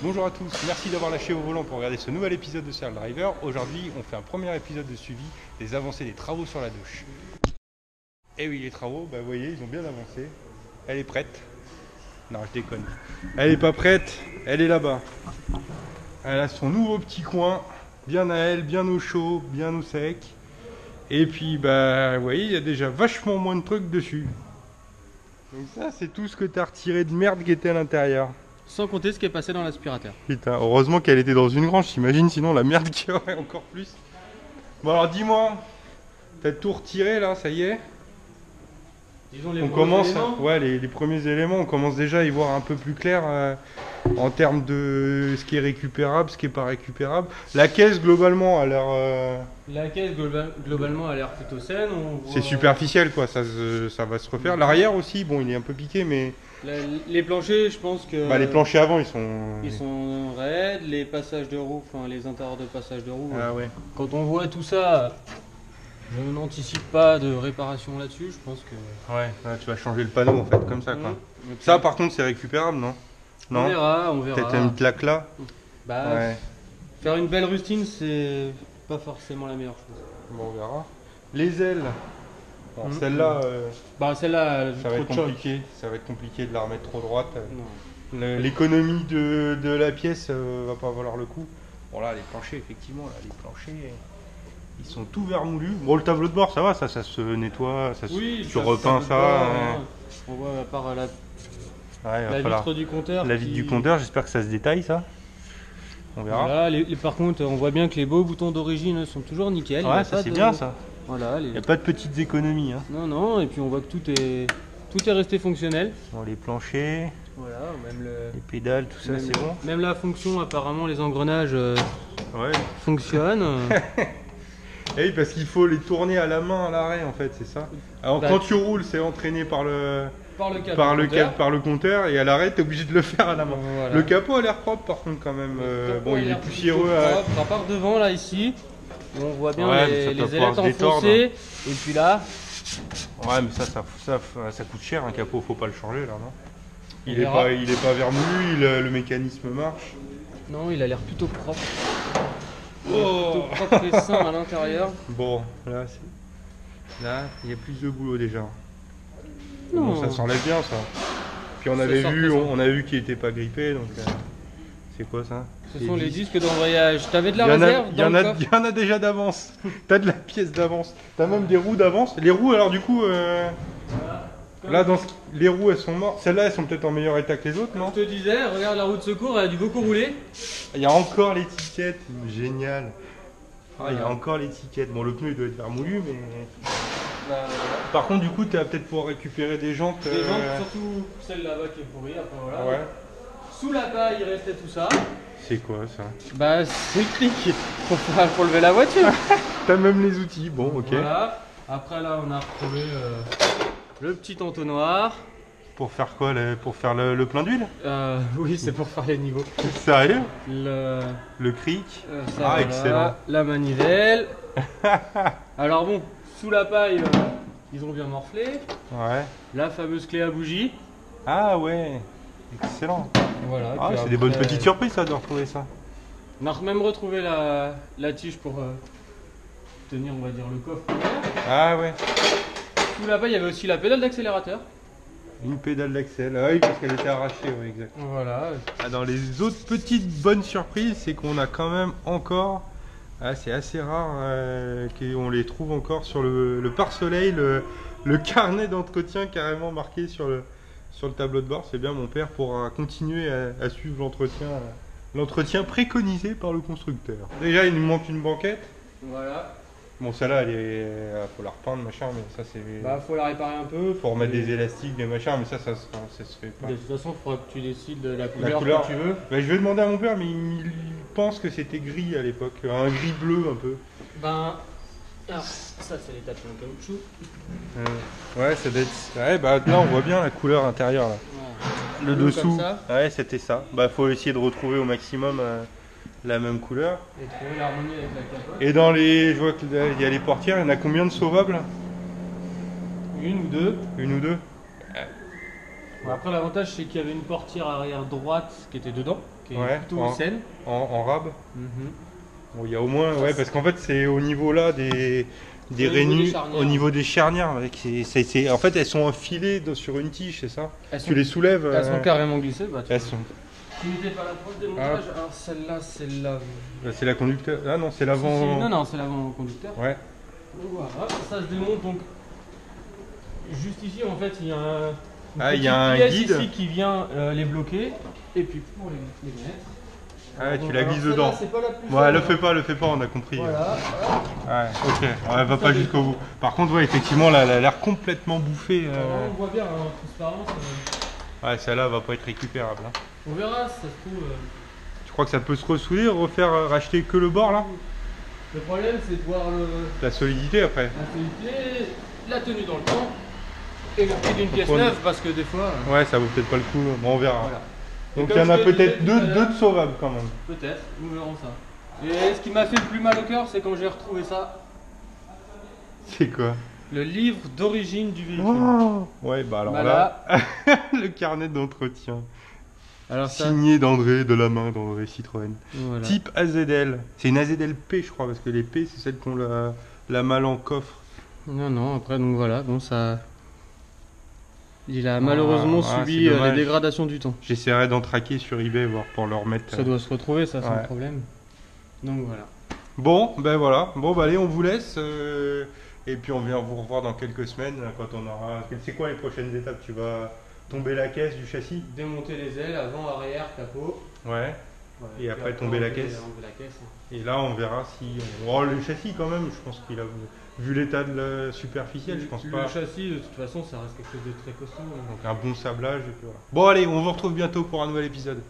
Bonjour à tous, merci d'avoir lâché vos volants pour regarder ce nouvel épisode de Serial Driver. Aujourd'hui, on fait un premier épisode de suivi des avancées des travaux sur la douche. Et oui, les travaux, vous voyez, ils ont bien avancé. Elle est prête. Non, je déconne. Elle est pas prête, elle est là-bas. Elle a son nouveau petit coin, bien à elle, bien au chaud, bien au sec. Et puis, vous voyez, il y a déjà vachement moins de trucs dessus. Donc ça, c'est tout ce que tu as retiré de merde qui était à l'intérieur. Sans compter ce qui est passé dans l'aspirateur. Putain, heureusement qu'elle était dans une grange, t'imagines sinon la merde qu'il y aurait encore plus. Bon alors dis-moi, t'as tout retiré là, ça y est? Disons les On premiers commence, éléments. ouais, les premiers éléments, on commence déjà à y voir un peu plus clair en termes de ce qui est récupérable, ce qui est pas récupérable. La caisse globalement a l'air... La caisse globalement a l'air plutôt saine. c'est superficiel quoi, ça va se refaire. L'arrière aussi, bon il est un peu piqué mais... Les planchers, je pense que. les planchers avant ils Ils sont... sont raides, les passages de roue, enfin les intérieurs de passage de roue. Ah ouais. Quand on voit tout ça, je n'anticipe pas de réparation là-dessus. Je pense que. Ouais, tu vas changer le panneau en fait, comme ça quoi. Mmh. Ça par contre c'est récupérable non? On verra, on verra. Peut-être une plaque là. Ouais. Faire une belle rustine, c'est pas forcément la meilleure chose. Bon, on verra. Les ailes. Bon, celle-là, celle-là, ça va trop être de choc. compliqué. Ça va être compliqué de la remettre trop droite. Non. L'économie de la pièce va pas valoir le coup. Bon là, les planchers, effectivement, là, les planchers, ils sont tout vermoulus. Bon, le tableau de bord, ça va, ça se nettoie, tu repeins ça. On voit à part la Ouais, vitre du compteur. La vitre du compteur, j'espère que ça se détaille ça. On verra. Voilà, par contre, on voit bien que les beaux boutons d'origine sont toujours nickel. Ouais, ça c'est bien ça. Voilà, Il n'y a pas de petites économies. Hein. Non, et puis on voit que tout est resté fonctionnel. Bon, les planchers, voilà, même les pédales, tout ça c'est bon. Même la fonction, apparemment, les engrenages fonctionnent. Et oui, parce qu'il faut les tourner à la main à l'arrêt en fait, c'est ça. Alors quand tu roules, c'est entraîné par le compteur et à l'arrêt, tu es obligé de le faire à la main. Voilà. Le capot a l'air propre par contre quand même. Bon, il est poussiéreux. À part devant là ici, on voit bien les ailettes enfoncées. Et puis là. Ouais, mais ça coûte cher un capot, faut pas le changer là, non? Il est pas vermoulu, le mécanisme marche. Non, il a l'air plutôt propre. Plutôt propre et sain à l'intérieur. Bon, là, il y a plus de boulot déjà. Bon, ça s'enlève bien ça. Puis on avait vu qu'il était pas grippé, donc c'est quoi ça? Ce sont les disques d'embrayage. T'avais de la réserve Il y en a déjà d'avance. T'as de la pièce d'avance. T'as même des roues d'avance. Les roues alors du coup... Là, les roues elles sont mortes. Celles-là elles sont peut-être en meilleur état que les autres, non? Je te disais, regarde la roue de secours, elle a dû beaucoup rouler. Il y a encore l'étiquette, génial. Il y a encore l'étiquette. Bon, le pneu il doit être vermoulu, mais. Par contre, du coup, tu vas peut-être pouvoir récupérer des jantes. Des jantes, surtout celle là-bas qui est pourrie. Après, voilà. Ouais. Sous la paille, il restait tout ça. C'est quoi ça? C'est le clic pour lever la voiture. T'as même les outils, bon, ok. Voilà. Après, là, on a retrouvé. Le petit entonnoir. Pour faire quoi? Pour faire le plein d'huile? Oui, c'est pour faire les niveaux. Sérieux? Le cric. voilà. Excellent. La manivelle. Alors bon, sous la paille, ils ont bien morflé. Ouais. La fameuse clé à bougie. Ah ouais. Excellent. Voilà. C'est des bonnes petites surprises ça de retrouver ça. On a même retrouvé la tige pour tenir, on va dire, le coffre. Ah ouais. Sous la paille, il y avait aussi la pédale d'accélérateur. Une pédale d'accel, ah oui, parce qu'elle était arrachée, oui, exact. Voilà. Dans les autres petites bonnes surprises, c'est qu'on a quand même encore, c'est assez rare qu'on les trouve encore sur le pare-soleil, le carnet d'entretien carrément marqué sur le tableau de bord. C'est bien, mon père pourra continuer à suivre l'entretien préconisé par le constructeur. Déjà, il nous manque une banquette. Voilà. Bon, celle-là, faut la repeindre, machin, mais ça c'est... faut la réparer un peu. Faut remettre des élastiques, des machins, mais ça se fait pas. De toute façon, il faudra que tu décides de la couleur que tu veux. Je vais demander à mon père, mais il pense que c'était gris à l'époque, un gris bleu un peu. Alors, ça c'est les tapis en caoutchouc. Ouais, ça doit être... Ouais, là on voit bien la couleur intérieure là. Ouais. Le dessous, ouais, c'était ça. Faut essayer de retrouver au maximum... la même couleur. Et trouver l'harmonie avec la capote. Et je vois qu'il y a les portières, il y en a combien de sauvables? Une ou deux. Une ou deux? Ouais, après, l'avantage, c'est qu'il y avait une portière arrière droite qui était dedans, qui est Ouais, plutôt saine. En rab. Mhm. Bon, il y a au moins, ouais, parce qu'en fait, c'est au niveau là des Au niveau des rainures, charnières. au niveau des charnières. En fait, elles sont enfilées sur une tige, c'est ça? Elles Tu sont, les soulèves. elles sont carrément glissées. Bah, Elles sont. tu n'étais pas là pour le démontage. Alors, celle-là. Bah, c'est la conducteur. Ah non, c'est Si, l'avant. non, c'est l'avant-conducteur. Ouais. Donc voilà, ça se démonte. Donc, juste ici, en fait, il y a Il y a un pièce guide. ici qui vient les bloquer. Et puis, pour les mettre. Ah ouais, tu la glisses celle-là, dedans. c'est pas la plus Ouais, faible. le fais pas, on a compris. Voilà. Ouais, ok. Ouais, va pas jusqu'au bout. Par contre, ouais, effectivement, là, elle a l'air complètement bouffée. On voit bien en transparence. Ouais, celle-là va pas être récupérable. Hein. On verra si ça se trouve. Tu crois que ça peut se ressouder, racheter que le bord là? Le problème, c'est de voir La solidité après. la solidité, la tenue dans le temps et le prix d'une pièce neuve parce que des fois. Ouais, ça vaut peut-être pas le coup. Bon, on verra. Voilà. Donc Et il y en comme a je te peut-être disais tout à deux l'heure- de sauvables quand même. Peut-être, nous verrons ça. Et ce qui m'a fait le plus mal au cœur, c'est quand j'ai retrouvé ça. C'est quoi? Le livre d'origine du véhicule. Oh ouais, bah alors Voilà. là, le carnet d'entretien. Alors ça. Signé d'André, de la main d'André Citroën. Voilà. Type AZL. C'est une AZL P, je crois, parce que les P, c'est celles qu'on la malle en coffre. Non, après, donc voilà, bon, ça. Il a malheureusement subi c'est dommage. les dégradations du temps. J'essaierai d'en traquer sur eBay, voir pour leur mettre. Ça doit se retrouver, ça, sans Ouais. problème. Donc voilà. Bon, ben voilà. Bon, bah allez, on vous laisse. Et puis on vient vous revoir dans quelques semaines quand on aura. C'est quoi les prochaines étapes? Tu vas tomber la caisse du châssis? Démonter les ailes, avant, arrière, capot. Ouais. Voilà. Et après, tomber la caisse. enlever la caisse. Et là, on verra si. Oh, le châssis quand même, je pense qu'il a. Vu l'état de la superficielle, je pense Le pas. châssis, de toute façon, ça reste quelque chose de très costaud. Donc un bon sablage. Et puis voilà. Bon, allez, on vous retrouve bientôt pour un nouvel épisode.